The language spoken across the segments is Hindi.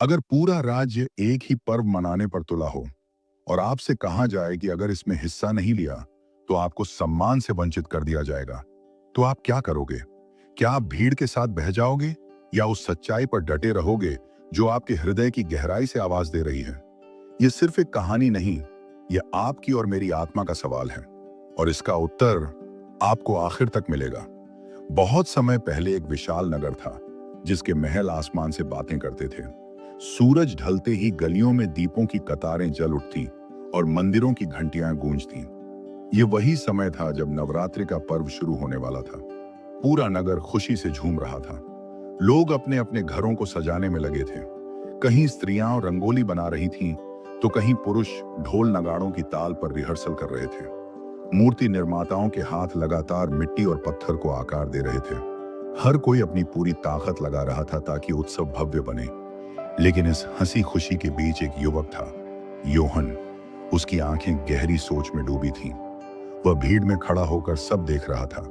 अगर पूरा राज्य एक ही पर्व मनाने पर तुला हो और आपसे कहा जाए कि अगर इसमें हिस्सा नहीं लिया तो आपको सम्मान से वंचित कर दिया जाएगा, तो आप क्या करोगे? क्या आप भीड़ के साथ बह जाओगे या उस सच्चाई पर डटे रहोगे जो आपके हृदय की गहराई से आवाज दे रही है? यह सिर्फ एक कहानी नहीं, यह आपकी और मेरी आत्मा का सवाल है और इसका उत्तर आपको आखिर तक मिलेगा। बहुत समय पहले एक विशाल नगर था जिसके महल आसमान से बातें करते थे। सूरज ढलते ही गलियों में दीपों की कतारें जल उठती और मंदिरों की घंटियां गूंजती। ये वही समय था जब नवरात्रि का पर्व शुरू होने वाला था। पूरा नगर खुशी से झूम रहा था। लोग अपने अपने घरों को सजाने में लगे थे। कहीं स्त्रियां रंगोली बना रही थीं, तो कहीं पुरुष ढोल नगाड़ों की ताल पर रिहर्सल कर रहे थे। मूर्ति निर्माताओं के हाथ लगातार मिट्टी और पत्थर को आकार दे रहे थे। हर कोई अपनी पूरी ताकत लगा रहा था ताकि उत्सव भव्य बने। लेकिन इस हंसी खुशी के बीच एक युवक था, योहन। उसकी आंखें गहरी सोच में डूबी थीं। वह भीड़ में खड़ा होकर सब देख रहा था,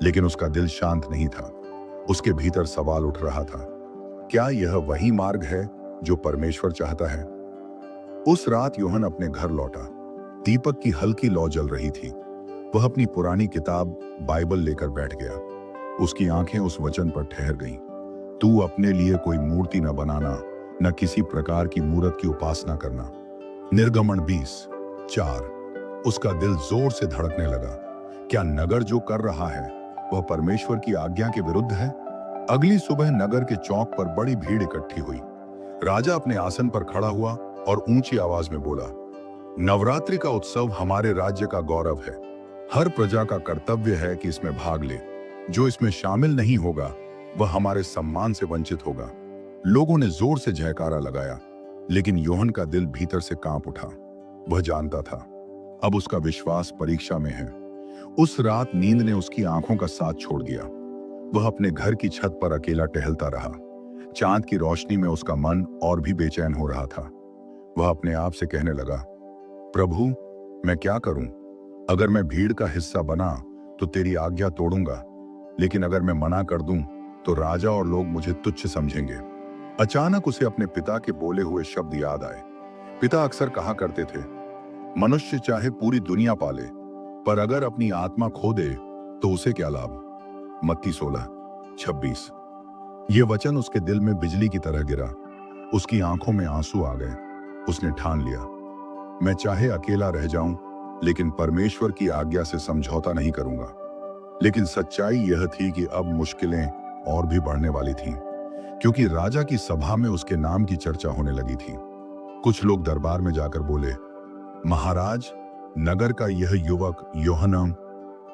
लेकिन उसका दिल शांत नहीं था। उसके भीतर सवाल उठ रहा था, क्या यह वही मार्ग है जो परमेश्वर चाहता है? उस रात योहन अपने घर लौटा। दीपक की हल्की लौ जल रही थी। वह अपनी पुरानी किताब बाइबल लेकर बैठ गया। उसकी आंखें उस वचन पर ठहर गईं, तू अपने लिए कोई मूर्ति न बनाना, न किसी प्रकार की मूर्त की उपासना करना। निर्गमन 20:4। उसका दिल जोर से धड़कने लगा। क्या नगर जो कर रहा है वह परमेश्वर की आज्ञा के विरुद्ध है? अगली सुबह नगर के चौक पर बड़ी भीड़ इकट्ठी हुई। राजा अपने आसन पर खड़ा हुआ और ऊंची आवाज में बोला, नवरात्रि का उत्सव हमारे राज्य का गौरव है। हर प्रजा का कर्तव्य है कि इसमें भाग ले। जो इसमें शामिल नहीं होगा वह हमारे सम्मान से वंचित होगा। लोगों ने जोर से जयकारा लगाया, लेकिन योहन का दिल भीतर से कांप उठा। वह जानता था अब उसका विश्वास परीक्षा में है। उस रात नींद ने उसकी आंखों का साथ छोड़ दिया। वह अपने घर की छत पर अकेला टहलता रहा। चांद की रोशनी में उसका मन और भी बेचैन हो रहा था। वह अपने आप से कहने लगा, प्रभु, मैं क्या करूं? अगर मैं भीड़ का हिस्सा बना तो तेरी आज्ञा तोड़ूंगा, लेकिन अगर मैं मना कर दूं तो राजा और लोग मुझे तुच्छ समझेंगे। अचानक उसे अपने पिता के बोले हुए शब्द याद आए। पिता अक्सर कहा करते थे, मनुष्य चाहे पूरी दुनिया पाले, पर अगर अपनी आत्मा खो दे तो उसे क्या लाभ? मत्ती 16:26। ये वचन उसके दिल में बिजली की तरह गिरा। उसकी आंखों में आंसू आ गए। उसने ठान लिया, मैं चाहे अकेला रह जाऊं, लेकिन परमेश्वर की आज्ञा से समझौता नहीं करूंगा। लेकिन सच्चाई यह थी कि अब मुश्किलें और भी बढ़ने वाली थीं, क्योंकि राजा की सभा में उसके नाम की चर्चा होने लगी थी। कुछ लोग दरबार में जाकर बोले, महाराज, नगर का यह युवक योहन्ना,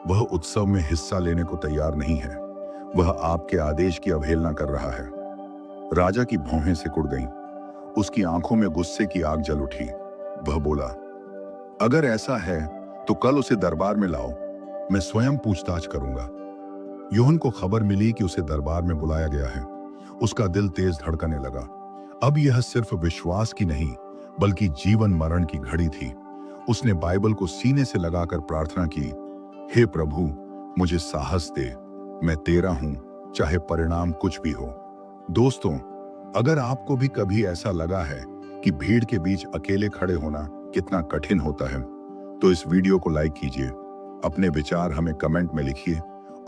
वह उत्सव में हिस्सा लेने को तैयार नहीं है। वह आपके आदेश की अवहेलना कर रहा है। राजा की भौहें सिकुड़ गईं। उसकी आंखों में गुस्से की आग जल उठी। वह बोला, अगर ऐसा है तो कल उसे दरबार में लाओ, मैं स्वयं पूछताछ करूंगा। योहन को खबर मिली कि उसे दरबार में बुलाया गया है। उसका दिल तेज धड़कने लगा। अब यह सिर्फ विश्वास की नहीं, बल्कि जीवन मरण की घड़ी थी। उसने बाइबल को सीने से लगाकर प्रार्थना की, हे प्रभु, मुझे साहस दे, मैं तेरा हूं, चाहे परिणाम कुछ भी हो। दोस्तों, अगर आपको भी कभी ऐसा लगा है कि भीड़ के बीच अकेले खड़े होना कितना कठिन होता है, तो इस वीडियो को लाइक कीजिए, अपने विचार हमें कमेंट में लिखिए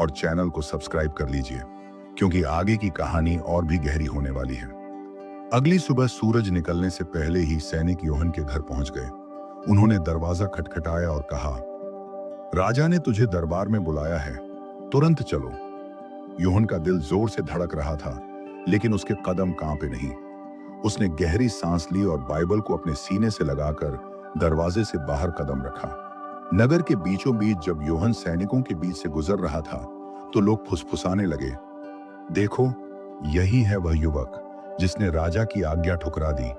और चैनल को सब्सक्राइब कर लीजिए, क्योंकि आगे की कहानी और भी गहरी होने वाली है। अगली सुबह सूरज निकलने से पहले ही सैनिक योहन के घर पहुंच गए। उन्होंने दरवाजा खटखटाया और कहा, राजा ने तुझे दरबार में बुलाया है, तुरंत चलो। योहन का दिल जोर से धड़क रहा था, लेकिन उसके कदम कांपे नहीं। उसने गहरी सांस ली और बाइबल को अपने सीने से लगाकर दरवाजे से बाहर कदम रखा। नगर के बीचों बीच जब योहन सैनिकों के बीच से गुजर रहा था, तो लोग फुसफुसाने लगे, देखो, यही है वह युवक जिसने राजा की आज्ञा ठुकरा दी।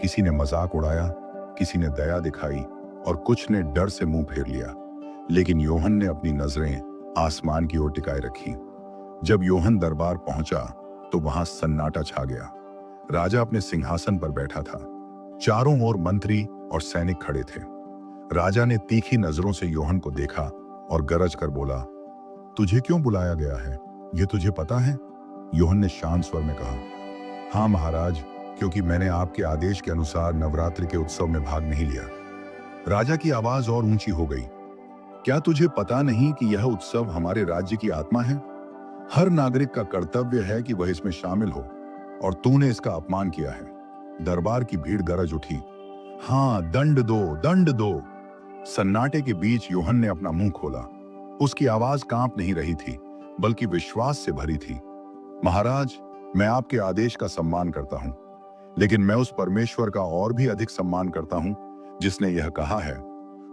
किसी ने मजाक उड़ाया, किसी ने दया दिखाई और कुछ ने डर से मुंह फेर लिया। लेकिन योहन ने अपनी नजरें आसमान की ओर टिकाए रखी। जब योहन दरबार पहुंचा तो वहां सन्नाटा छा गया। राजा अपने सिंहासन पर बैठा था। चारों ओर मंत्री और सैनिक खड़े थे। राजा ने तीखी नजरों से योहन को देखा और गरज कर बोला, तुझे क्यों बुलाया गया है, ये तुझे पता है? योहन ने शांत स्वर में कहा, हाँ महाराज, क्योंकि मैंने आपके आदेश के अनुसार नवरात्रि के उत्सव में भाग नहीं लिया। राजा की आवाज और ऊंची हो गई। क्या तुझे पता नहीं कि यह उत्सव हमारे राज्य की आत्मा है? हर नागरिक का कर्तव्य है कि वह इसमें शामिल हो, और तूने इसका अपमान किया है। दरबार की भीड़ गरज उठी, हाँ, दंड दो, दंड दो। सन्नाटे के बीच यूहन ने अपना मुंह खोला। उसकी आवाज कांप नहीं रही थी, बल्कि विश्वास से भरी थी। महाराज, मैं आपके आदेश का सम्मान करता हूं, लेकिन मैं उस परमेश्वर का और भी अधिक सम्मान करता हूं जिसने यह कहा है,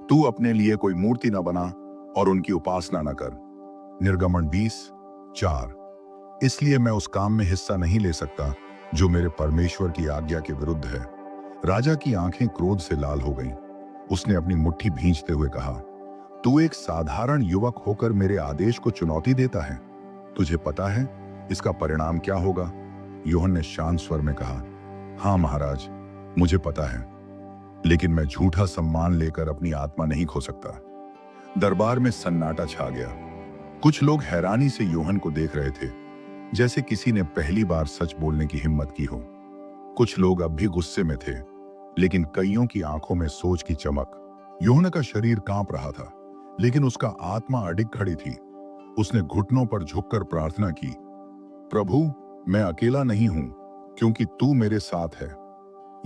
तू अपने लिए कोई मूर्ति न बना और उनकी उपासना न कर। निर्गमन 20:4। इसलिए मैं उस काम में हिस्सा नहीं ले सकता जो मेरे परमेश्वर की आज्ञा के विरुद्ध है। राजा की आंखें क्रोध से लाल हो गईं। उसने अपनी मुट्ठी भींचते हुए कहा, तू एक साधारण युवक होकर मेरे आदेश को चुनौती देता है। तुझे पता है इसका परिणाम क्या होगा? यूहन ने शांत स्वर में कहा, हाँ महाराज, मुझे पता है, लेकिन मैं झूठा सम्मान लेकर अपनी आत्मा नहीं खो सकता। दरबार में सन्नाटा छा गया। कुछ लोग हैरानी से यूहन को देख रहे थे, जैसे किसी ने पहली बार सच बोलने की हिम्मत की हो। कुछ लोग अब भी गुस्से में थे, लेकिन कईयों की आंखों में सोच की चमक। यूहन्ना का शरीर कांप रहा था, लेकिन उसका आत्मा अडिग खड़ी थी। उसने घुटनों पर झुककर प्रार्थना की, प्रभु, मैं अकेला नहीं हूं, क्योंकि तू मेरे साथ है।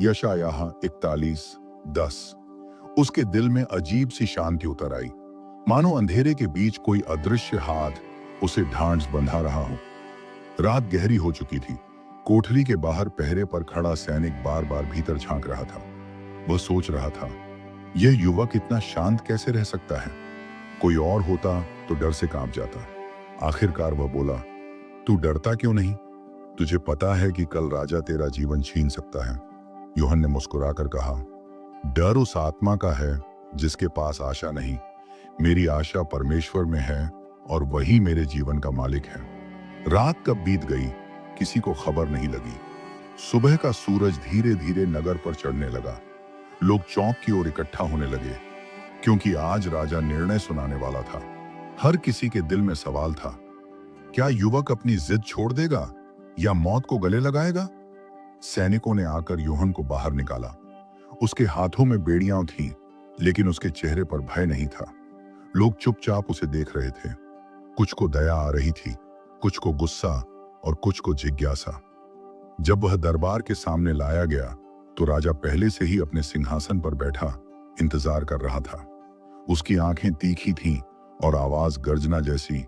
यशायाह 41:10। उसके दिल में अजीब सी शांति उतर आई, मानो अंधेरे के बीच कोई अदृश्य हाथ उसे ढांढस बंधा रहा हो। रात गहरी हो चुकी थी। कोठरी के बाहर पहरे पर खड़ा सैनिक बार बार भीतर झांक रहा था। वह सोच रहा था, यह युवक इतना शांत कैसे रह सकता है? कोई और होता तो डर से कांप जाता। आखिरकार वह बोला, तू डरता क्यों नहीं? तुझे पता है कि कल राजा तेरा जीवन छीन सकता है। यूहन ने मुस्कुराकर कहा, डर उस आत्मा का है जिसके पास आशा नहीं। मेरी आशा परमेश्वर में है, और वही मेरे जीवन का मालिक है। रात कब बीत गई किसी को खबर नहीं लगी। सुबह का सूरज धीरे धीरे नगर पर चढ़ने लगा। लोग चौक की ओर इकट्ठा होने लगे, क्योंकि आज राजा निर्णय सुनाने वाला था। हर किसी के दिल में सवाल था, क्या युवक अपनी जिद छोड़ देगा या मौत को गले लगाएगा? सैनिकों ने आकर यूहन को बाहर निकाला। उसके हाथों में बेड़ियां थीं, लेकिन उसके चेहरे पर भय नहीं था। लोग चुपचाप उसे देख रहे थे। कुछ को दया आ रही थी, कुछ को गुस्सा और कुछ को जिज्ञासा। जब वह दरबार के सामने लाया गया तो राजा पहले से ही अपने सिंहासन पर बैठा इंतजार कर रहा था। उसकी आंखें तीखी थीं और आवाज गर्जना जैसी।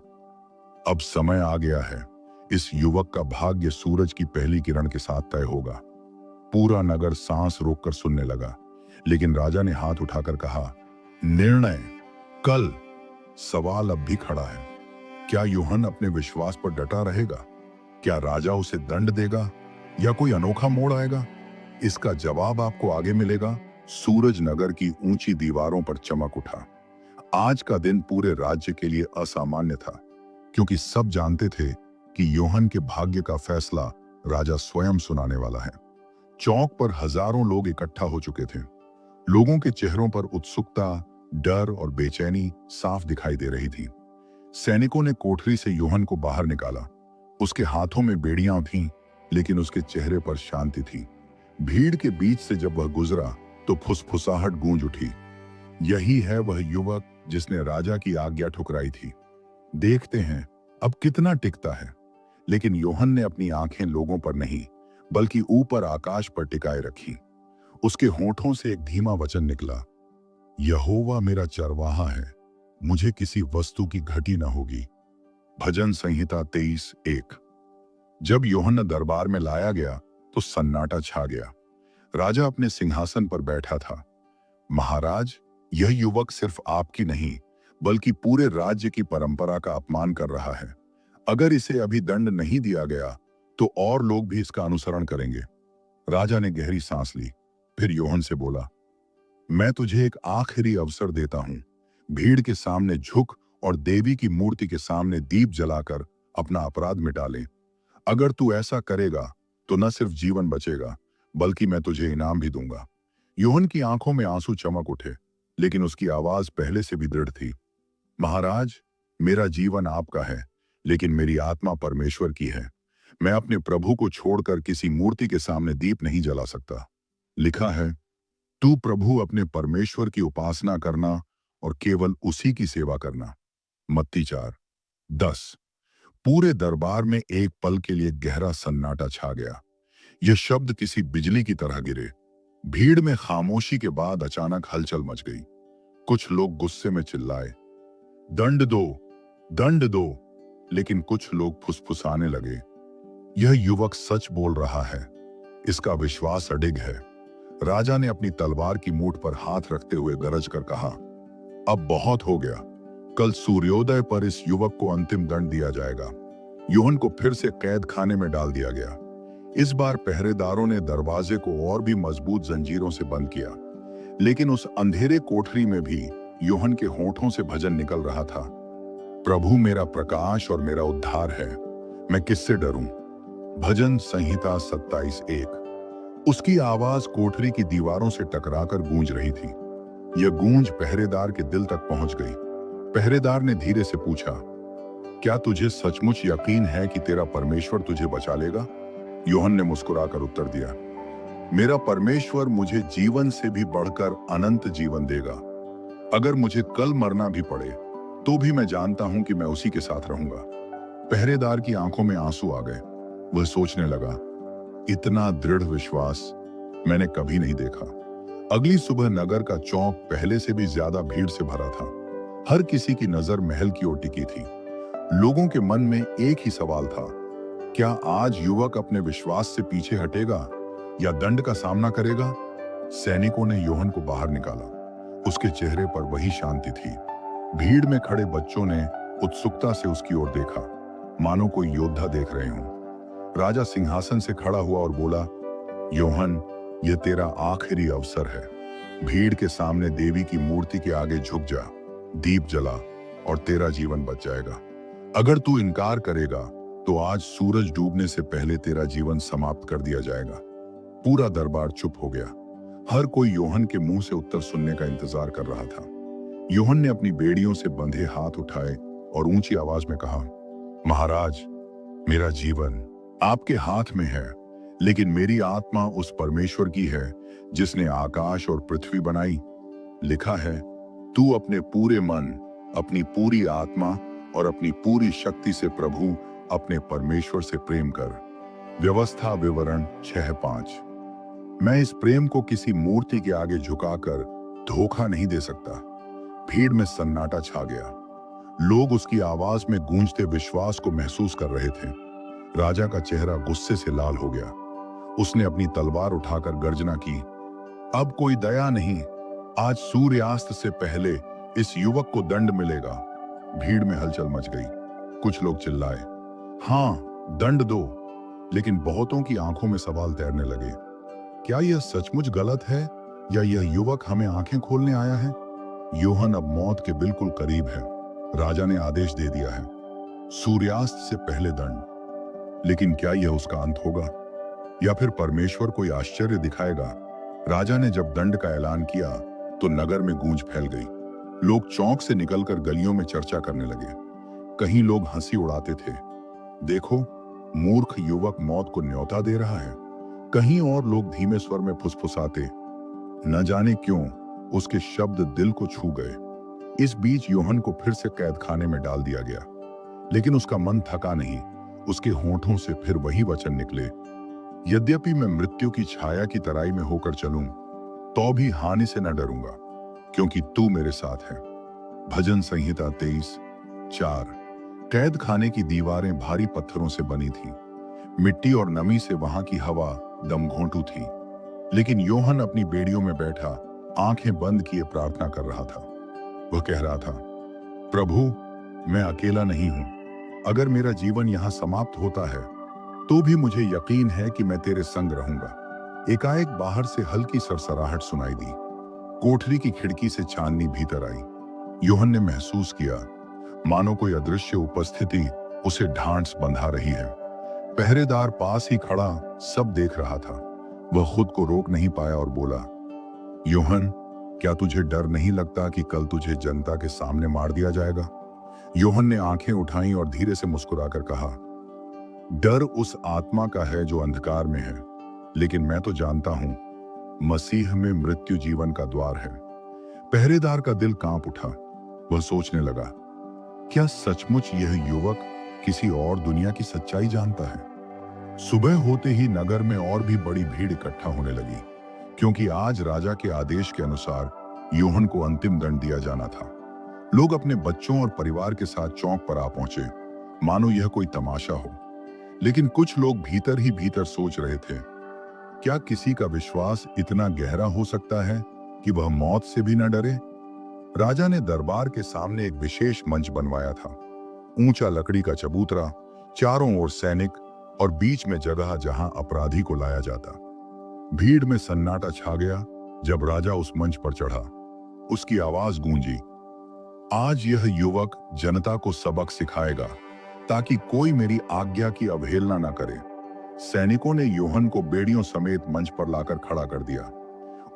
अब समय आ गया है। इस युवक का भाग्य सूरज की पहली किरण के साथ तय होगा। पूरा नगर सांस रोककर सुनने लगा, लेकिन राजा ने हाथ उठाकर कहा, निर्णय कल। सवाल अब भी खड़ा है, क्या यूहन अपने विश्वास पर डटा रहेगा? क्या राजा उसे दंड देगा या कोई अनोखा मोड़ आएगा? इसका जवाब आपको आगे मिलेगा। सूरज नगर की ऊंची दीवारों पर चमक उठा। आज का दिन पूरे राज्य के लिए असामान्य था, क्योंकि सब जानते थे कि यूहन के भाग्य का फैसला राजा स्वयं सुनाने वाला है। चौक पर हजारों लोग इकट्ठा हो चुके थे। लोगों के चेहरों पर उत्सुकता, डर और बेचैनी साफ दिखाई दे रही थी। सैनिकों ने कोठरी से यूहन को बाहर निकाला। उसके हाथों में बेड़ियां थीं, लेकिन उसके चेहरे पर शांति थी। भीड़ के बीच से जब वह गुजरा तो फुसफुसाहट गूंज उठी। यही है वह युवक जिसने राजा की आज्ञा ठुकराई थी। देखते हैं अब कितना टिकता है। लेकिन यूहन ने अपनी आंखें लोगों पर नहीं, बल्कि ऊपर आकाश पर टिकाए रखी। उसके होठों से एक धीमा वचन निकला, यहोवा मेरा चरवाहा है, मुझे किसी वस्तु की घटी न होगी। भजन संहिता 23:1। जब यूहन्ना दरबार में लाया गया तो सन्नाटा छा गया। राजा अपने सिंहासन पर बैठा था। महाराज, यह युवक सिर्फ आपकी नहीं, बल्कि पूरे राज्य की परंपरा का अपमान कर रहा है। अगर इसे अभी दंड नहीं दिया गया तो और लोग भी इसका अनुसरण करेंगे। राजा ने गहरी सांस ली, फिर यूहन्ना से बोला, मैं तुझे एक आखिरी अवसर देता हूं। भीड़ के सामने झुक और देवी की मूर्ति के सामने दीप जलाकर अपना अपराध मिटा ले। अगर तू ऐसा करेगा तो न सिर्फ जीवन बचेगा, बल्कि मैं तुझे इनाम भी दूंगा। यूहन्ना की आंखों में आंसू चमक उठे, लेकिन उसकी आवाज पहले से भी दृढ़ थी। महाराज, मेरा जीवन आपका है, लेकिन मेरी आत्मा परमेश्वर की है। मैं अपने प्रभु को छोड़कर किसी मूर्ति के सामने दीप नहीं जला सकता। लिखा है, तू प्रभु अपने परमेश्वर की उपासना करना और केवल उसी की सेवा करना। मत्ती 4:10। पूरे दरबार में एक पल के लिए गहरा सन्नाटा छा गया। यह शब्द किसी बिजली की तरह गिरे। भीड़ में खामोशी के बाद अचानक हलचल मच गई। कुछ लोग गुस्से में चिल्लाए, दंड दो, दंड दो। लेकिन कुछ लोग फुसफुसाने लगे, यह युवक सच बोल रहा है, इसका विश्वास अडिग है। राजा ने अपनी तलवार की मूठ पर हाथ रखते हुए गरज कर कहा, अब बहुत हो गया। कल सूर्योदय पर इस युवक को अंतिम दंड दिया जाएगा। यूहन को फिर से कैद खाने में डाल दिया गया। इस बार पहरेदारों ने दरवाजे को और भी मजबूत जंजीरों से बंद किया, लेकिन उस अंधेरे कोठरी में भी यूहन के होठों से भजन निकल रहा था, प्रभु मेरा प्रकाश और मेरा उद्धार है, मैं किससे डरूं। भजन संहिता 27:1। उसकी आवाज कोठरी की दीवारों से टकराकर गूंज रही थी। यह गूंज पहरेदार के दिल तक पहुंच गई। पहरेदार ने धीरे से पूछा, क्या तुझे सचमुच यकीन है कि तेरा परमेश्वर तुझे बचा लेगा? यूहन ने मुस्कुराकर उत्तर दिया, मेरा परमेश्वर मुझे जीवन से भी बढ़कर अनंत जीवन देगा। अगर मुझे कल मरना भी पड़े तो भी मैं जानता हूं कि मैं उसी के साथ रहूंगा। पहरेदार की आंखों में आंसू आ गए। वह सोचने लगा, इतना दृढ़ विश्वास मैंने कभी नहीं देखा। अगली सुबह नगर का चौक पहले से भी ज्यादा भीड़ से भरा था। हर किसी की नजर महल की ओर टिकी थी। लोगों के मन में एक ही सवाल था, क्या आज युवक अपने विश्वास से पीछे हटेगा या दंड का सामना करेगा? सैनिकों ने यूहन को बाहर निकाला। उसके चेहरे पर वही शांति थी। भीड़ में खड़े बच्चों ने उत्सुकता से उसकी ओर देखा, मानो कोई योद्धा देख रहे हों। राजा सिंहासन से खड़ा हुआ और बोला, यूहन, यह तेरा आखिरी अवसर है। भीड़ के सामने देवी की मूर्ति के आगे झुक जा, दीप जला और तेरा जीवन बच जाएगा। अगर तू इनकार करेगा तो आज सूरज डूबने से पहले तेरा जीवन समाप्त कर दिया जाएगा। पूरा दरबार चुप हो गया। हर कोई यूहन के मुंह से उत्तर सुनने का इंतजार कर रहा था। यूहन ने अपनी बेड़ियों से बंधे हाथ उठाए और ऊंची आवाज में कहा, महाराज, मेरा जीवन आपके हाथ में है, लेकिन मेरी आत्मा उस परमेश्वर की है जिसने आकाश और पृथ्वी बनाई। लिखा है, तू अपने पूरे मन, अपनी पूरी आत्मा और अपनी पूरी शक्ति से प्रभु अपने परमेश्वर से प्रेम कर। व्यवस्था विवरण 6:5। मैं इस प्रेम को किसी मूर्ति के आगे झुकाकर धोखा नहीं दे सकता। भीड़ में सन्नाटा छा गया। लोग उसकी आवाज में गूंजते विश्वास को महसूस कर रहे थे। राजा का चेहरा गुस्से से लाल हो गया। उसने अपनी तलवार उठाकर गर्जना की, अब कोई दया नहीं। आज सूर्यास्त से पहले इस युवक को दंड मिलेगा। भीड़ में हलचल मच गई। कुछ लोग चिल्लाए, हाँ, दंड दो। लेकिन बहुतों की आंखों में सवाल तैरने लगे, क्या यह सचमुच गलत है या यह युवक हमें आंखें खोलने आया है? यूहन अब मौत के बिल्कुल करीब है। राजा ने आदेश दे दिया है, सूर्यास्त से पहले दंड। लेकिन क्या यह उसका अंत होगा या फिर परमेश्वर कोई आश्चर्य दिखाएगा? राजा ने जब दंड का ऐलान किया तो नगर में गूंज फैल गई। लोग चौक से निकलकर गलियों में चर्चा करने लगे। कहीं लोग हंसी उड़ाते थे, देखो, मूर्ख युवक मौत को न्योता दे रहा है। कहीं और लोग धीमे स्वर में फुसफुसाते, न जाने क्यों उसके शब्द दिल को छू गए। इस बीच यूहन को फिर से कैद खाने में डाल दिया गया, लेकिन उसका मन थका नहीं। उसके होठों से फिर वही वचन निकले, यद्यपि मैं मृत्यु की छाया की तराई में होकर चलूं, तो भी हानि से न डरूंगा, क्योंकि तू मेरे साथ है। भजन संहिता 23:4। कैद खाने की दीवारें भारी पत्थरों से बनी थीं। मिट्टी और नमी से वहां की हवा दमघोंटू थी। लेकिन यूहन अपनी बेड़ियों में बैठा आंखें बंद किए प्रार्थना कर रहा था। वह कह रहा था, प्रभु, मैं अकेला नहीं हूं। अगर मेरा जीवन यहां समाप्त होता है तो भी मुझे यकीन है कि मैं तेरे संग रहूंगा। एकाएक बाहर से हल्की सरसराहट सुनाई दी। कोठरी की खिड़की से चांदनी भीतर आई। यूहन ने महसूस किया मानो कोई अदृश्य उपस्थिति उसे ढांढस बंधा रही है। पहरेदार पास ही खड़ा सब देख रहा था। वह खुद को रोक नहीं पाया और बोला, यूहन, क्या तुझे डर नहीं लगता कि कल तुझे जनता के सामने मार दिया जाएगा? यूहन ने आंखें उठाईं और धीरे से मुस्कुराकर कहा, डर उस आत्मा का है जो अंधकार में है, लेकिन मैं तो जानता हूं मसीह में मृत्यु जीवन का द्वार है। पहरेदार का दिल कांप उठा। वह सोचने लगा, क्या सचमुच यह युवक किसी और दुनिया की सच्चाई जानता है? सुबह होते ही नगर में और भी बड़ी भीड़ इकट्ठा होने लगी, क्योंकि आज राजा के आदेश के अनुसार यूहन्ना को अंतिम दंड दिया जाना था। लोग अपने बच्चों और परिवार के साथ चौक पर आ पहुंचे, मानो यह कोई तमाशा हो। लेकिन कुछ लोग भीतर ही भीतर सोच रहे थे, क्या किसी का विश्वास इतना गहरा हो सकता है कि वह मौत से भी न डरे? राजा ने दरबार के सामने एक विशेष मंच बनवाया था। ऊंचा लकड़ी का चबूतरा, चारों ओर सैनिक और बीच में जगह जहां अपराधी को लाया जाता। भीड़ में सन्नाटा छा गया जब राजा उस मंच पर चढ़ा। उसकी आवाज गूंजी, आज यह युवक जनता को सबक सिखाएगा, ताकि कोई मेरी आज्ञा की अवहेलना न करे। सैनिकों ने यूहन्ना को बेड़ियों समेत मंच पर लाकर खड़ा कर दिया।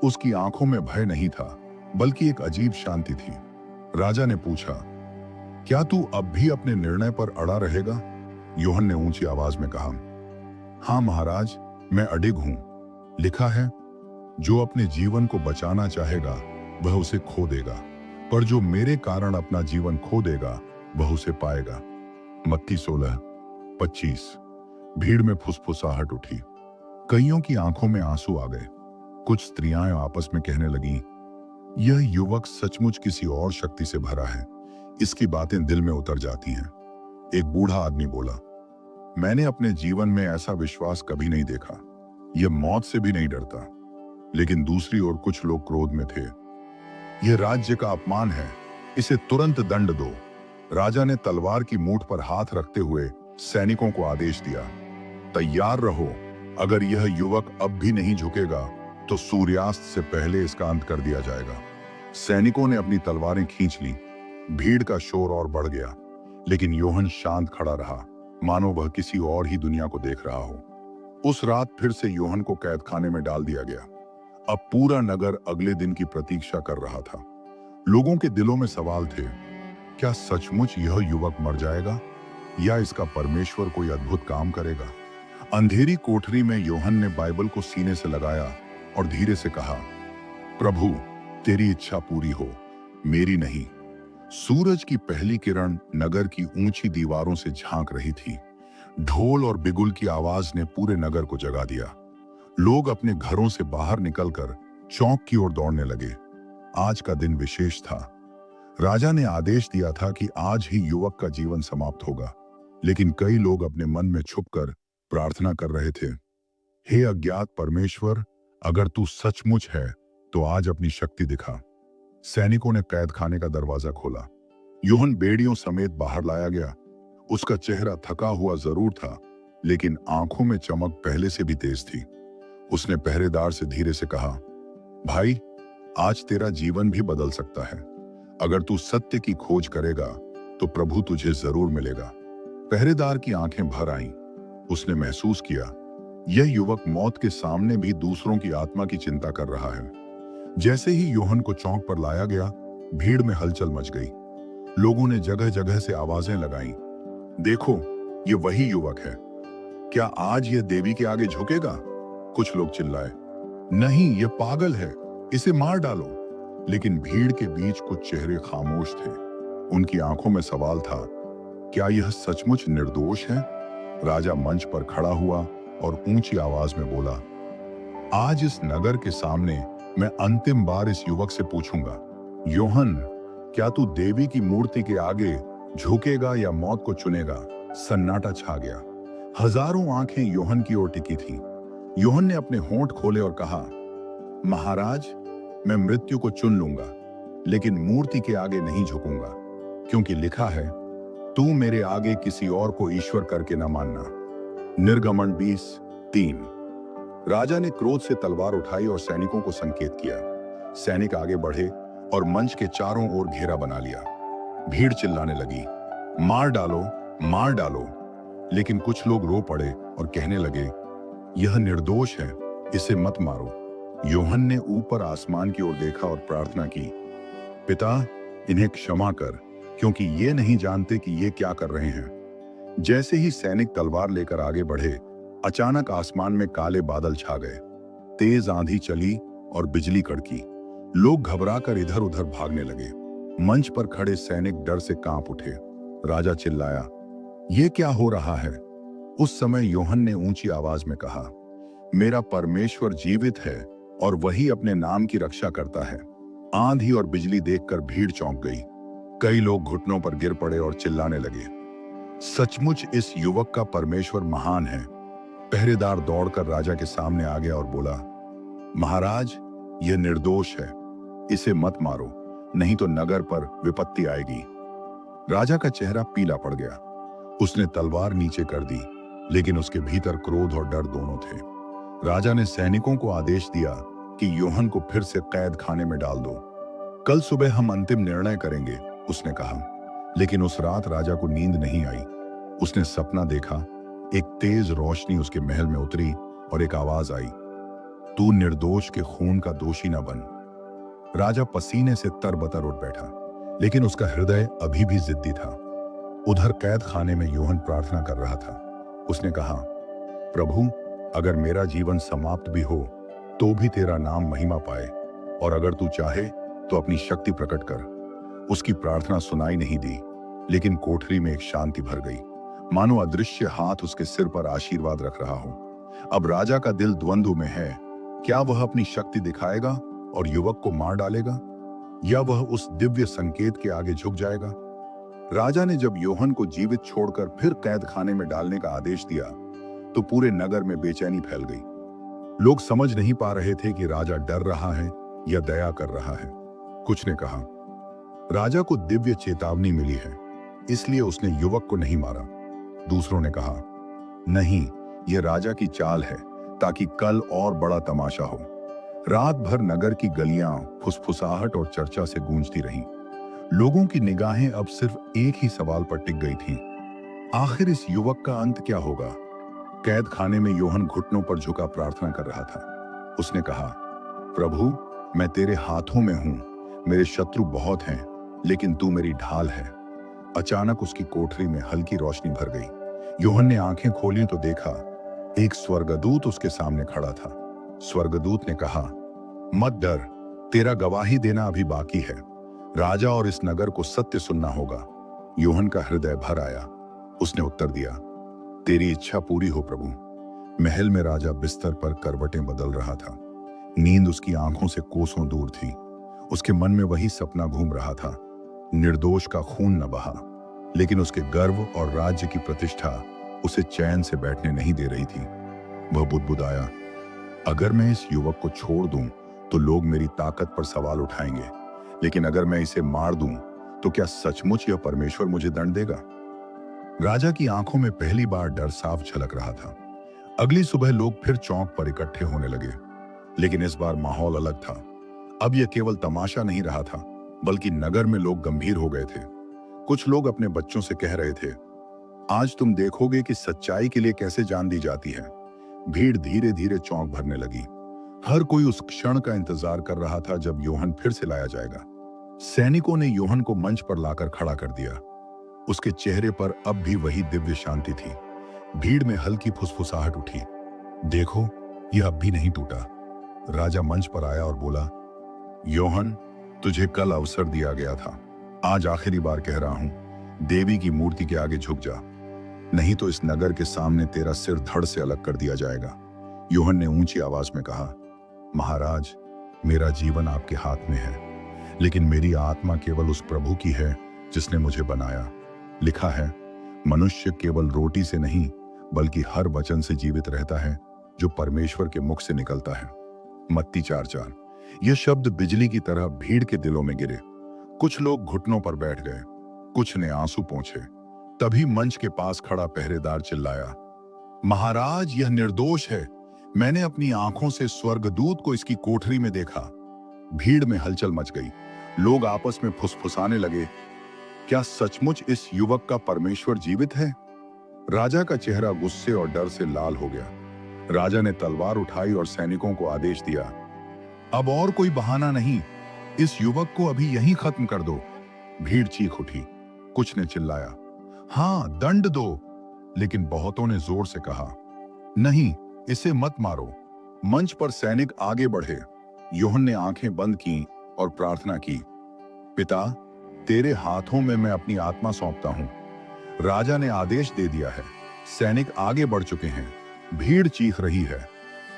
उसकी आंखों में भय नहीं था, बल्कि एक अजीब शांति थी। राजा ने पूछा, क्या तू अब भी अपने निर्णय पर अड़ा रहेगा? यूहन्ना ने ऊंची आवाज में कहा, हाँ महाराज, मैं अडिग हूं। लिखा है, जो अपने जीवन को बचाना चाहेगा वह उसे खो देगा, पर जो मेरे कारण अपना जीवन खो देगा वह उसे पाएगा। मत्ती 16:25। भीड़ में फुसफुसाहट उठी। कईयों की आंखों में आंसू आ गए। कुछ स्त्रियां आपस में कहने लगीं, यह युवक सचमुच किसी और शक्ति से भरा है, इसकी बातें दिल में उतर जाती हैं। एक बूढ़ा आदमी बोला, मैंने अपने जीवन में ऐसा विश्वास कभी नहीं देखा। यह मौत से भी नहीं डरता। लेकिन दूसरी ओर कुछ लोग क्रोध में थे। यह राज्य का अपमान है, इसे तुरंत दंड दो। राजा ने तलवार की मूठ पर हाथ रखते हुए सैनिकों को आदेश दिया, तैयार रहो। अगर यह युवक अब भी नहीं झुकेगा तो सूर्यास्त से पहले इसका अंत कर दिया जाएगा। सैनिकों ने अपनी तलवारें खींच ली। भीड़ का शोर और बढ़ गया, लेकिन यूहन्ना शांत खड़ा रहा, मानो वह किसी और ही दुनिया को देख रहा हो। उस रात फिर से यूहन्ना को कैद खाने में डाल दिया गया। अब पूरा नगर अगले दिन की प्रतीक्षा कर रहा था। लोगों के दिलों में सवाल थे, क्या सचमुच यह युवक मर जाएगा या इसका परमेश्वर कोई अद्भुत काम करेगा? अंधेरी कोठरी में यूहन्ना ने बाइबल को सीने से लगाया और धीरे से कहा, प्रभु, तेरी इच्छा पूरी हो, मेरी नहीं। सूरज की पहली किरण नगर की ऊंची दीवारों से झांक रही थी। ढोल और बिगुल की आवाज ने पूरे नगर को जगा दिया। लोग अपने घरों से बाहर निकलकर चौक की ओर दौड़ने लगे। आज का दिन विशेष था। राजा ने आदेश दिया था कि आज ही युवक का जीवन समाप्त होगा, लेकिन कई लोग अपने मन में छुपकर प्रार्थना कर रहे थे, हे अज्ञात परमेश्वर, अगर तू सचमुच है तो आज अपनी शक्ति दिखा। सैनिकों ने कैद खाने का दरवाजा खोला। यूहन्ना बेड़ियों समेत बाहर लाया गया। उसका चेहरा थका हुआ जरूर था, लेकिन आंखों में चमक पहले से भी तेज थी। उसने पहरेदार से धीरे से कहा, भाई, आज तेरा जीवन भी बदल सकता है। अगर तू सत्य की खोज करेगा तो प्रभु तुझे जरूर मिलेगा। पहरेदार की आंखें भर आईं। उसने महसूस किया, यह युवक मौत के सामने भी दूसरों की आत्मा की चिंता कर रहा है। जैसे ही यूहन्ना को चौक पर लाया गया, भीड़ में हलचल मच गई। लोगों ने जगह जगह से आवाजें लगाईं, देखो, ये वही युवक है। क्या आज यह देवी के आगे झुकेगा? कुछ लोग चिल्लाए, नहीं, यह पागल है, इसे मार डालो। लेकिन भीड़ के बीच कुछ चेहरे खामोश थे। उनकी आंखों में सवाल था, क्या यह सचमुच निर्दोष है? राजा मंच पर खड़ा हुआ और ऊंची आवाज में बोला, आज इस नगर के सामने मैं अंतिम बार इस युवक से पूछूंगा, यूहन्ना, क्या तू देवी की मूर्ति के आगे झुकेगा या मौत को चुनेगा? सन्नाटा छा गया। हजारों आंखें यूहन्ना की ओर टिकी थीं। यूहन्ना ने अपने होंठ खोले और कहा, महाराज, मैं मृत्यु को चुन लूंगा, लेकिन मूर्ति के आगे नहीं झुकूंगा, क्योंकि लिखा है, तू मेरे आगे किसी और को ईश्वर करके न मानना। निर्गमन 20:3। राजा ने क्रोध से तलवार उठाई और सैनिकों को संकेत किया। सैनिक आगे बढ़े और मंच के चारों ओर घेरा बना लिया। भीड़ चिल्लाने लगी, मार डालो, मार डालो। लेकिन कुछ लोग रो पड़े और कहने लगे, यह निर्दोष है, इसे मत मारो। यूहन्ना ने ऊपर आसमान की ओर देखा और प्रार्थना की, पिता, इन्हें क्षमा कर, क्योंकि ये नहीं जानते कि ये क्या कर रहे हैं। जैसे ही सैनिक तलवार लेकर आगे बढ़े, अचानक आसमान में काले बादल छा गए। तेज आंधी चली और बिजली कड़की। लोग घबराकर इधर उधर भागने लगे। मंच पर खड़े सैनिक डर से कांप उठे। राजा चिल्लाया, ये क्या हो रहा है? उस समय योहन ने ऊंची आवाज में कहा, मेरा परमेश्वर जीवित है और वही अपने नाम की रक्षा करता है। आंधी और बिजली देखकर भीड़ चौंक गई। कई लोग घुटनों पर गिर पड़े और चिल्लाने लगे, सचमुच इस युवक का परमेश्वर महान है। पहरेदार दौड़कर राजा के सामने आ गया और बोला, महाराज, यह निर्दोष है, इसे मत मारो, नहीं तो नगर पर विपत्ति आएगी। राजा का चेहरा पीला पड़ गया। उसने तलवार नीचे कर दी, लेकिन उसके भीतर क्रोध और डर दोनों थे। राजा ने सैनिकों को आदेश दिया कि योहन को फिर से कैद खाने में डाल दो। कल सुबह हम अंतिम निर्णय करेंगे, उसने कहा। लेकिन उस रात राजा को नींद नहीं आई। उसने सपना देखा। एक तेज रोशनी उसके महल में उतरी और एक आवाज आई, तू निर्दोष के खून का दोषी न बन। राजा पसीने से तरबतर उठ बैठा, लेकिन उसका हृदय अभी भी जिद्दी था। उधर कैद खाने में योहन प्रार्थना कर रहा था। उसने कहा, प्रभु, अगर मेरा जीवन समाप्त भी हो तो भी तेरा नाम महिमा पाए, और अगर तू चाहे तो अपनी शक्ति प्रकट कर। उसकी प्रार्थना सुनाई नहीं दी, लेकिन कोठरी में एक शांति भर गई, मानो अदृश्य हाथ उसके सिर पर आशीर्वाद रख रहा हो। अब राजा का दिल द्वंद्व में है। क्या वह अपनी शक्ति दिखाएगा और युवक को मार डालेगा, या वह उस दिव्य संकेत के आगे झुक जाएगा? राजा ने जब योहन को जीवित छोड़कर फिर कैद खाने में डालने का आदेश दिया तो पूरे नगर में बेचैनी फैल गई। लोग समझ नहीं पा रहे थे कि राजा डर रहा है या दया कर रहा है। कुछ ने कहा, राजा को दिव्य चेतावनी मिली है, इसलिए उसने युवक को नहीं मारा। दूसरों ने कहा, नहीं, यह राजा की चाल है ताकि कल और बड़ा तमाशा हो। रात भर नगर की गलियां फुसफुसाहट और चर्चा से गूंजती रहीं। लोगों की निगाहें अब सिर्फ एक ही सवाल पर टिक गई थीं, आखिर इस युवक का अंत क्या होगा? कैद खाने में योहन घुटनों पर झुका प्रार्थना कर रहा था। उसने कहा, प्रभु, मैं तेरे हाथों में हूं। मेरे शत्रु बहुत हैं, लेकिन तू मेरी ढाल है। अचानक उसकी कोठरी में हल्की रोशनी भर गई। योहन ने आंखें खोली तो देखा, एक स्वर्गदूत उसके सामने खड़ा था। स्वर्गदूत ने कहा, मत डर, तेरा गवाही देना अभी बाकी है। राजा और इस नगर को सत्य सुनना होगा। योहन का हृदय भर आया। उसने उत्तर दिया, तेरी इच्छा पूरी हो प्रभु। महल में राजा बिस्तर पर करवटें बदल रहा था। नींद उसकी आंखों से कोसों दूर थी। उसके मन में वही सपना घूम रहा था। निर्दोष का खून न बहा, लेकिन उसके गर्व और राज्य की प्रतिष्ठा उसे चैन से बैठने नहीं दे रही थी। वह बुदबुदाया, अगर मैं इस युवक को छोड़ दूं तो लोग मेरी ताकत पर सवाल उठाएंगे, लेकिन अगर मैं इसे मार दूं तो क्या सचमुच यह परमेश्वर मुझे दंड देगा? राजा की आंखों में पहली बार डर साफ झलक रहा था। अगली सुबह लोग फिर चौक पर इकट्ठे होने लगे, लेकिन इस बार माहौल अलग था। अब यह केवल तमाशा नहीं रहा था, बल्कि नगर में लोग गंभीर हो गए थे। कुछ लोग अपने बच्चों से कह रहे थे, आज तुम देखोगे कि सच्चाई के लिए कैसे जान दी जाती है। भीड़ धीरे धीरे चौक भरने लगी। हर कोई उस क्षण का इंतजार कर रहा था जब योहन फिर से लाया जाएगा। सैनिकों ने योहन को मंच पर लाकर खड़ा कर दिया। उसके चेहरे पर अब भी वही दिव्य शांति थी। भीड़ में हल्की फुसफुसाहट उठी, देखो, यह अब भी नहीं टूटा। राजा मंच पर आया और बोला, योहन, तुझे कल अवसर दिया गया था। आज आखिरी बार कह रहा हूं, देवी की मूर्ति के आगे झुक जा, नहीं तो इस नगर के सामने तेरा सिर धड़ से अलग कर दिया जाएगा। योहन ने ऊंची आवाज में कहा, महाराज, मेरा जीवन आपके हाथ में है, लेकिन मेरी आत्मा केवल उस प्रभु की है जिसने मुझे बनाया। लिखा है, मनुष्य केवल रोटी से नहीं बल्कि हर वचन से जीवित रहता है जो परमेश्वर के मुख से निकलता है। मत्ती 4:4। यह शब्द बिजली की तरह भीड़ के दिलों में गिरे। कुछ लोग घुटनों पर बैठ गए, कुछ ने आंसू पोंछे। तभी मंच के पास खड़ा पहरेदार चिल्लाया, महाराज, यह निर्दोष है। मैंने अपनी आंखों से स्वर्गदूत को इसकी कोठरी में देखा। भीड़ में हलचल मच गई। लोग आपस में फुसफुसाने लगे, क्या सचमुच इस युवक का परमेश्वर जीवित है? राजा का चेहरा गुस्से और डर से लाल हो गया। राजा ने तलवार उठाई और सैनिकों को आदेश दिया, अब और कोई बहाना नहीं, इस युवक को अभी यहीं खत्म कर दो। भीड़ चीख उठी। कुछ ने चिल्लाया, हाँ, दंड दो, लेकिन बहुतों ने जोर से कहा, नहीं, इसे मत मारो। मंच पर सैनिक आगे बढ़े। यूहन्ना ने आंखें बंद की और प्रार्थना की, पिता, तेरे हाथों में मैं अपनी आत्मा सौंपता हूं। राजा ने आदेश दे दिया है। सैनिक आगे बढ़ चुके हैं। भीड़ चीख रही है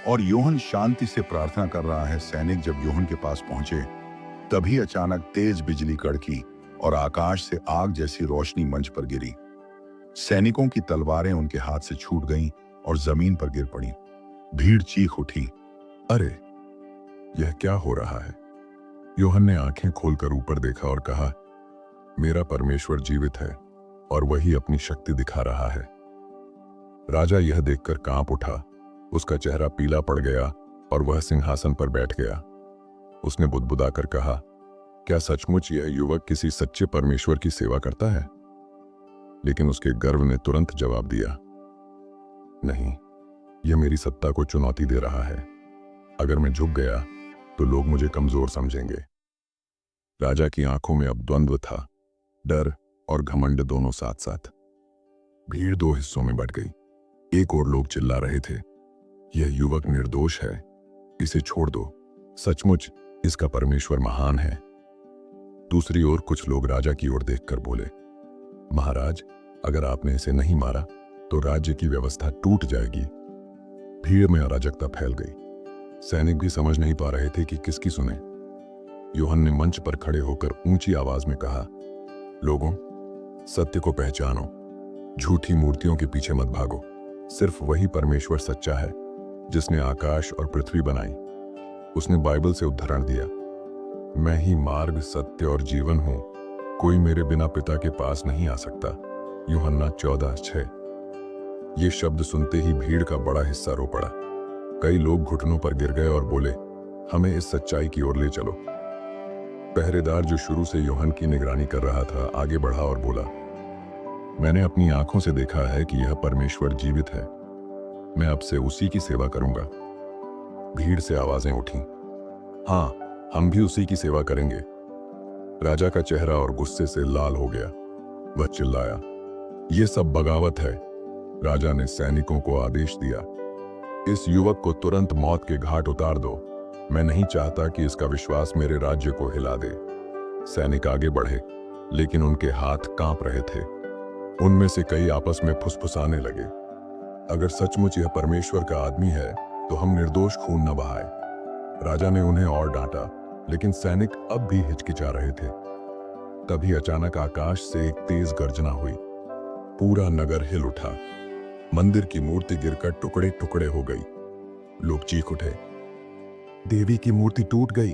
और यूहन्ना शांति से प्रार्थना कर रहा है। सैनिक जब यूहन्ना के पास पहुंचे, तभी अचानक तेज बिजली कड़की और आकाश से आग जैसी रोशनी मंच पर गिरी। सैनिकों की तलवारें उनके हाथ से छूट गईं और जमीन पर गिर पड़ी। भीड़ चीख उठी, अरे, यह क्या हो रहा है? यूहन्ना ने आंखें खोलकर ऊपर देखा और कहा, मेरा परमेश्वर जीवित है और वही अपनी शक्ति दिखा रहा है। राजा यह देखकर कांप उठा। उसका चेहरा पीला पड़ गया और वह सिंहासन पर बैठ गया। उसने बुदबुदाकर कहा, क्या सचमुच यह युवक किसी सच्चे परमेश्वर की सेवा करता है? लेकिन उसके गर्व ने तुरंत जवाब दिया, नहीं, यह मेरी सत्ता को चुनौती दे रहा है। अगर मैं झुक गया तो लोग मुझे कमजोर समझेंगे। राजा की आंखों में अब द्वंद्व था, डर और घमंड दोनों साथ साथ। भीड़ दो हिस्सों में बट गई। एक और लोग चिल्ला रहे थे, यह युवक निर्दोष है, इसे छोड़ दो, सचमुच इसका परमेश्वर महान है। दूसरी ओर कुछ लोग राजा की ओर देखकर बोले, महाराज, अगर आपने इसे नहीं मारा तो राज्य की व्यवस्था टूट जाएगी। भीड़ में अराजकता फैल गई। सैनिक भी समझ नहीं पा रहे थे कि किसकी सुने। यूहन्ना ने मंच पर खड़े होकर ऊंची आवाज में कहा, लोगों, सत्य को पहचानो, झूठी मूर्तियों के पीछे मत भागो। सिर्फ वही परमेश्वर सच्चा है जिसने आकाश और पृथ्वी बनाई। उसने बाइबल से उद्धरण दिया, मैं ही मार्ग, सत्य और जीवन हूं, कोई मेरे बिना पिता के पास नहीं आ सकता। यूहन्ना 14:6। ये शब्द सुनते ही भीड़ का बड़ा हिस्सा रो पड़ा। कई लोग घुटनों पर गिर गए और बोले, हमें इस सच्चाई की ओर ले चलो। पहरेदार जो शुरू से यूहन्ना की निगरानी कर रहा था, आगे बढ़ा और बोला, मैंने अपनी आंखों से देखा है कि यह परमेश्वर जीवित है। मैं अब से उसी की सेवा करूंगा। भीड़ से आवाजें उठी, हाँ, हम भी उसी की सेवा करेंगे। राजा का चेहरा और गुस्से से लाल हो गया। वह चिल्लाया, यह सब बगावत है। राजा ने सैनिकों को आदेश दिया, इस युवक को तुरंत मौत के घाट उतार दो। मैं नहीं चाहता कि इसका विश्वास मेरे राज्य को हिला दे। सैनिक आगे बढ़े, लेकिन उनके हाथ कांप रहे थे। उनमें से कई आपस में फुसफुसाने लगे, अगर सचमुच यह परमेश्वर का आदमी है तो हम निर्दोष खून न बहाए। राजा ने उन्हें और डांटा, लेकिन सैनिक अब भी हिचकिचा रहे थे। तभी अचानक आकाश से एक तेज गर्जना हुई। पूरा नगर हिल उठा। मंदिर की मूर्ति गिरकर टुकड़े टुकड़े हो गई। लोग चीख उठे, देवी की मूर्ति टूट गई।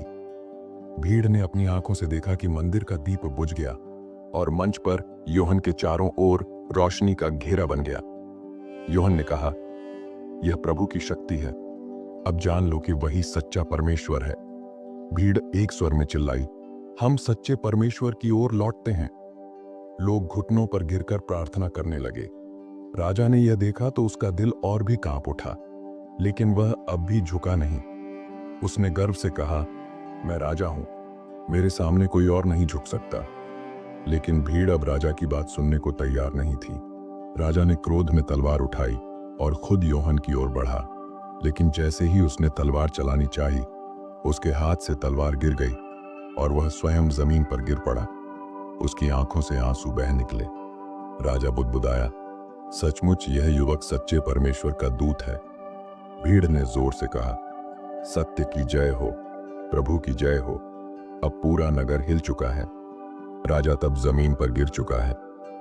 भीड़ ने अपनी आंखों से देखा कि मंदिर का दीप बुझ गया और मंच पर यूहन्ना के चारों ओर रोशनी का घेरा बन गया। यूहन्ना ने कहा, यह प्रभु की शक्ति है। अब जान लो कि वही सच्चा परमेश्वर है। भीड़ एक स्वर में चिल्लाई, हम सच्चे परमेश्वर की ओर लौटते हैं। लोग घुटनों पर गिरकर प्रार्थना करने लगे। राजा ने यह देखा तो उसका दिल और भी कांप उठा, लेकिन वह अब भी झुका नहीं। उसने गर्व से कहा, मैं राजा हूं, मेरे सामने कोई और नहीं झुक सकता। लेकिन भीड़ अब राजा की बात सुनने को तैयार नहीं थी। राजा ने क्रोध में तलवार उठाई और खुद यूहन्ना की ओर बढ़ा, लेकिन जैसे ही उसने तलवार चलानी चाही, उसके हाथ से तलवार गिर गई और वह स्वयं जमीन पर गिर पड़ा। उसकी आंखों से आंसू बह निकले। राजा बुदबुदाया, सचमुच यह युवक सच्चे परमेश्वर का दूत है। भीड़ ने जोर से कहा, सत्य की जय हो, प्रभु की जय हो। अब पूरा नगर हिल चुका है। राजा तब जमीन पर गिर चुका है,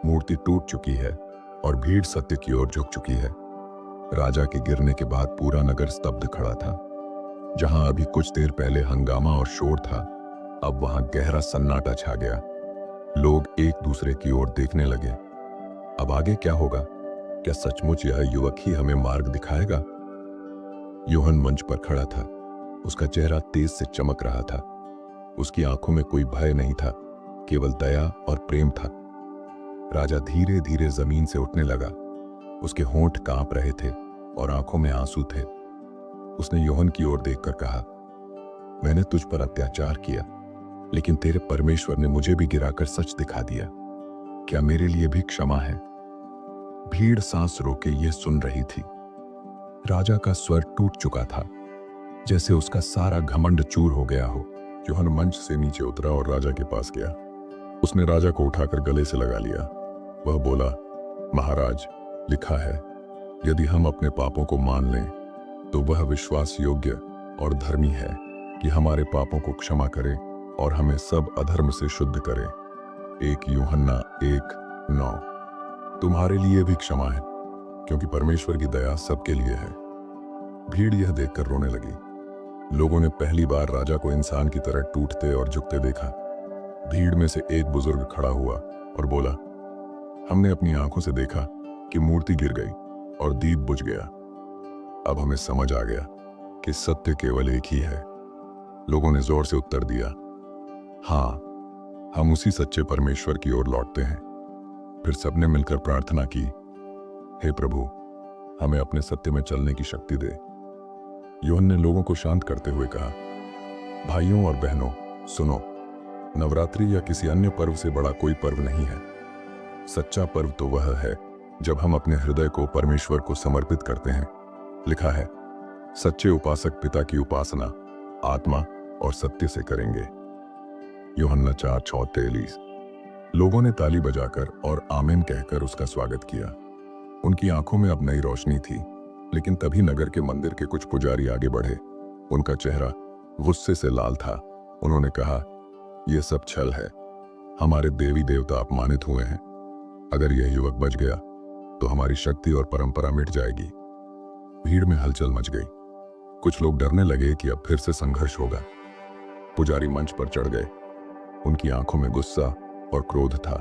मूर्ति टूट चुकी है और भीड़ सत्य की ओर झुक चुकी है। राजा के गिरने के बाद पूरा नगर स्तब्ध खड़ा था। जहां अभी कुछ देर पहले हंगामा और शोर था, अब वहां गहरा सन्नाटा छा गया। लोग एक दूसरे की ओर देखने लगे। अब आगे क्या होगा? क्या सचमुच यह युवक ही हमें मार्ग दिखाएगा? यूहन्ना मंच पर खड़ा था। उसका चेहरा तेज से चमक रहा था। उसकी आंखों में कोई भय नहीं था, केवल दया और प्रेम था। राजा धीरे धीरे जमीन से उठने लगा। उसके होंठ कांप रहे थे और आंखों में आंसू थे। उसने यूहन्ना की ओर देखकर कहा, मैंने तुझ पर अत्याचार किया, लेकिन तेरे परमेश्वर ने मुझे भी गिराकर सच दिखा दिया। क्या मेरे लिए भी क्षमा है? भीड़ सांस रोके ये सुन रही थी। राजा का स्वर टूट चुका था, जैसे उसका सारा घमंड चूर हो गया हो। यूहन्ना मंच से नीचे उतरा और राजा के पास गया। उसने राजा को उठाकर गले से लगा लिया। वह बोला, महाराज, लिखा है, यदि हम अपने पापों को मान लें तो वह विश्वास योग्य और धर्मी है कि हमारे पापों को क्षमा करे और हमें सब अधर्म से शुद्ध करे। 1 यूहन्ना 1:9। तुम्हारे लिए भी क्षमा है, क्योंकि परमेश्वर की दया सबके लिए है। भीड़ यह देखकर रोने लगी। लोगों ने पहली बार राजा को इंसान की तरह टूटते और झुकते देखा। भीड़ में से एक बुजुर्ग खड़ा हुआ और बोला, हमने अपनी आंखों से देखा कि मूर्ति गिर गई और दीप बुझ गया। अब हमें समझ आ गया कि सत्य केवल एक ही है। लोगों ने जोर से उत्तर दिया, हाँ, हम उसी सच्चे परमेश्वर की ओर लौटते हैं। फिर सबने मिलकर प्रार्थना की, हे प्रभु, हमें अपने सत्य में चलने की शक्ति दे। यूहन्ना ने लोगों को शांत करते हुए कहा, भाइयों और बहनों, सुनो, नवरात्रि या किसी अन्य पर्व से बड़ा कोई पर्व नहीं है। सच्चा पर्व तो वह है जब हम अपने हृदय को परमेश्वर को समर्पित करते हैं। लिखा है, सच्चे उपासक पिता की उपासना आत्मा और सत्य से करेंगे। यूहन्ना 4:43। लोगों ने ताली बजाकर और आमीन कहकर उसका स्वागत किया। उनकी आंखों में अब नई रोशनी थी। लेकिन तभी नगर के मंदिर के कुछ पुजारी आगे बढ़े। उनका चेहरा गुस्से से लाल था। उन्होंने कहा, यह सब छल है। हमारे देवी देवता अपमानित हुए हैं। अगर यह युवक बच गया तो हमारी शक्ति और परंपरा मिट जाएगी। भीड़ में हलचल मच गई। कुछ लोग डरने लगे कि अब फिर से संघर्ष होगा। पुजारी मंच पर चढ़ गए। उनकी आंखों में गुस्सा और क्रोध था।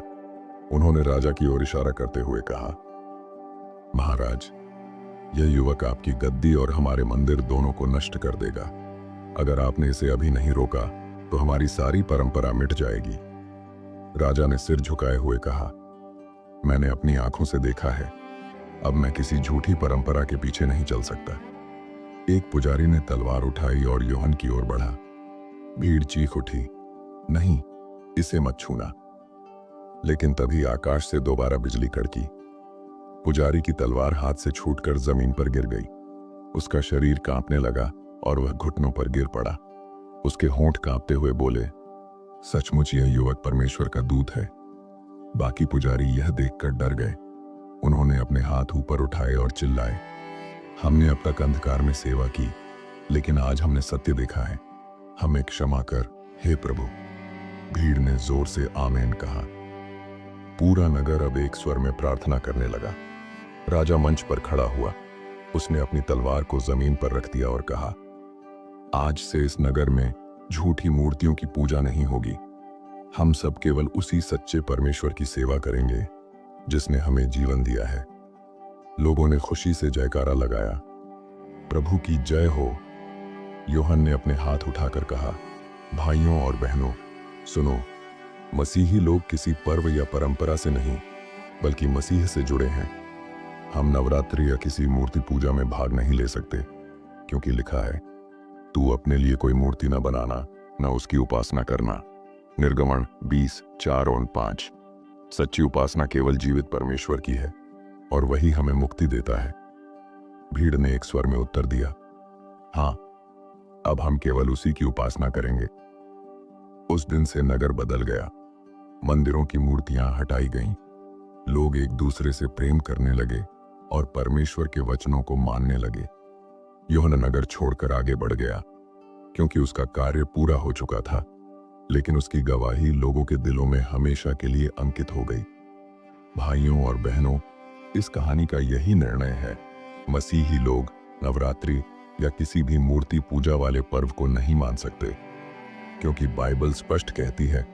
उन्होंने राजा की ओर इशारा करते हुए कहा, महाराज, यह युवक आपकी गद्दी और हमारे मंदिर दोनों को नष्ट कर देगा। अगर आपने इसे अभी नहीं रोका तो हमारी सारी परंपरा मिट जाएगी। राजा ने सिर झुकाए हुए कहा, मैंने अपनी आंखों से देखा है। अब मैं किसी झूठी परंपरा के पीछे नहीं चल सकता। एक पुजारी ने तलवार उठाई और यूहन्ना की ओर बढ़ा। भीड़ चीख उठी, नहीं, इसे मत छूना। लेकिन तभी आकाश से दोबारा बिजली कड़की। पुजारी की तलवार हाथ से छूटकर जमीन पर गिर गई। उसका शरीर कांपने लगा और वह घुटनों पर गिर पड़ा। उसके होंठ कांपते हुए बोले, सचमुच यह युवक परमेश्वर का दूत है। बाकी पुजारी यह देखकर डर गए। उन्होंने अपने हाथ ऊपर उठाए और चिल्लाए, हमने अब तक अंधकार में सेवा की, लेकिन आज हमने सत्य देखा है। हमें क्षमा कर, हे प्रभु। भीड़ ने जोर से आमीन कहा। पूरा नगर अब एक स्वर में प्रार्थना करने लगा। राजा मंच पर खड़ा हुआ। उसने अपनी तलवार को जमीन पर रख दिया और कहा, आज से इस नगर में झूठी मूर्तियों की पूजा नहीं होगी। हम सब केवल उसी सच्चे परमेश्वर की सेवा करेंगे जिसने हमें जीवन दिया है। लोगों ने खुशी से जयकारा लगाया, प्रभु की जय हो। यूहन्ना ने अपने हाथ उठाकर कहा, भाइयों और बहनों, सुनो, मसीही लोग किसी पर्व या परंपरा से नहीं, बल्कि मसीह से जुड़े हैं। हम नवरात्रि या किसी मूर्ति पूजा में भाग नहीं ले सकते, क्योंकि लिखा है, तू अपने लिए कोई मूर्ति न बनाना, न उसकी उपासना करना। निर्गमन 20:4-5। सच्ची उपासना केवल जीवित परमेश्वर की है और वही हमें मुक्ति देता है। भीड़ ने एक स्वर में उत्तर दिया, हाँ, अब हम केवल उसी की उपासना करेंगे। उस दिन से नगर बदल गया। मंदिरों की मूर्तियां हटाई गईं। लोग एक दूसरे से प्रेम करने लगे और परमेश्वर के वचनों को मानने लगे। यूहन्ना नगर छोड़कर आगे बढ़ गया, क्योंकि उसका कार्य पूरा हो चुका था, लेकिन उसकी गवाही लोगों के दिलों में हमेशा के लिए अंकित हो गई। भाइयों और बहनों, इस कहानी का यही निर्णय है, मसीही लोग नवरात्रि या किसी भी मूर्ति पूजा वाले पर्व को नहीं मान सकते, क्योंकि बाइबल स्पष्ट कहती है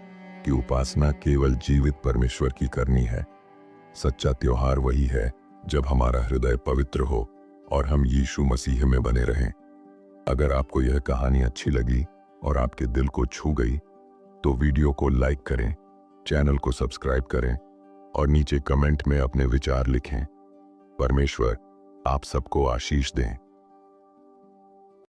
कि उपासना केवल जीवित परमेश्वर की करनी है। सच्चा त्योहार वही है जब हमारा हृदय पवित्र हो और हम यीशु मसीह में बने रहें। अगर आपको यह कहानी अच्छी लगी और आपके दिल को छू गई, तो वीडियो को लाइक करें, चैनल को सब्सक्राइब करें और नीचे कमेंट में अपने विचार लिखें। परमेश्वर आप सबको आशीष दें।